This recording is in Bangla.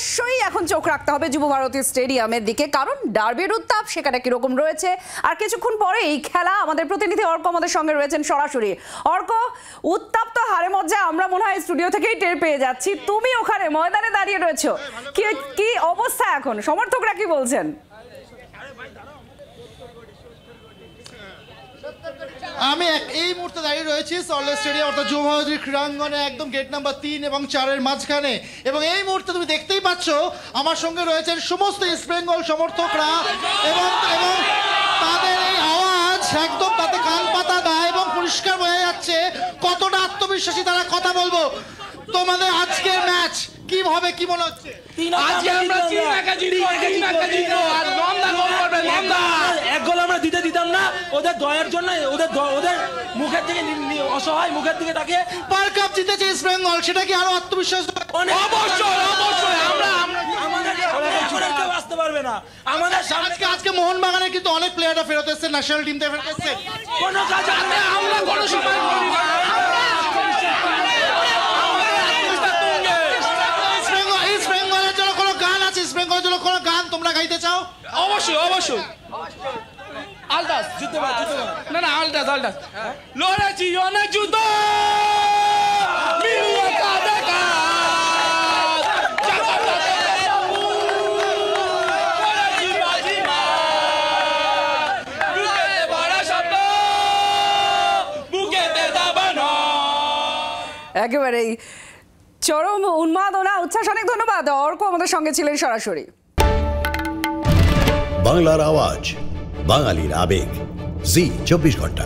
অবশ্যই এখন চোখ রাখতে হবে যুব ভারতী স্টেডিয়ামের দিকে, কারণ ডার্বির উত্তাপ সেখানে কিরকম রয়েছে। আর কিছুক্ষণ পরে এই খেলা, আমাদের প্রতিনিধি অর্ক আমাদের সঙ্গে রয়েছেন সরাসরি। অর্ক, উত্তাপ তো হারে মজ্জা আমরা মনে হয় স্টুডিও থেকেই টের পেয়ে যাচ্ছি, তুমি ওখানে ময়দানে দাঁড়িয়ে রয়েছো, কি অবস্থা এখন, সমর্থকরা কি বলছেন? আমি এই মুহূর্তে দাঁড়িয়ে রয়েছি সল্টলেক স্টেডিয়াম অর্থাৎ যুব ভারতী ক্রীড়াঙ্গনে, একদম গেট নাম্বার 3 এবং 4-এর মাঝখানে। এবং এই মুহূর্তে তুমি দেখতেই পাচ্ছ আমার সঙ্গে রয়েছেন সমস্ত ইস্ট বেঙ্গল সমর্থকরা, এবং তাদের এই আওয়াজ একদম তাতে কান পাতা দেয় এবং পরিষ্কার বোঝা যাচ্ছে কতটা আত্মবিশ্বাসী তারা। কথা বলবো, তোমাদের আজকের ম্যাচ কিভাবে, কি মনে হচ্ছে? এক গোল আমরা দিতে দিতাম না ওদের দয়ের জন্য, ওদের মুখের দিকে অসহায় মুখের দিকে তাকিয়ে ওয়ার্ল্ড কাপ জিতেছে ইস্ট বেঙ্গল, সেটা কি আরো আত্মবিশ্বাস? আসতে পারবে না আমাদের সামনে। আজকে মোহনবাগানে কিন্তু অনেক প্লেয়াররা ফেরত এসেছে, ন্যাশনাল টিম থেকে ফেরত এসেছে। কোনো কাজ আমরা কোনো সময় কোনো গান তোমরা গাইতে চাও? অবশ্যই আলদাস জিততে পারে, না আলদাস লড়েছি অনেক যুদ্ধ মিলিয়ে কাঁধে একেবারেই চরম উন্মাদনা, উচ্ছ্বাস। অনেক ধন্যবাদ অর্ক, আমাদের সঙ্গে ছিলেন সরাসরি। বাংলার আওয়াজ, বাঙালির আবেগ, জি 24 ঘন্টা।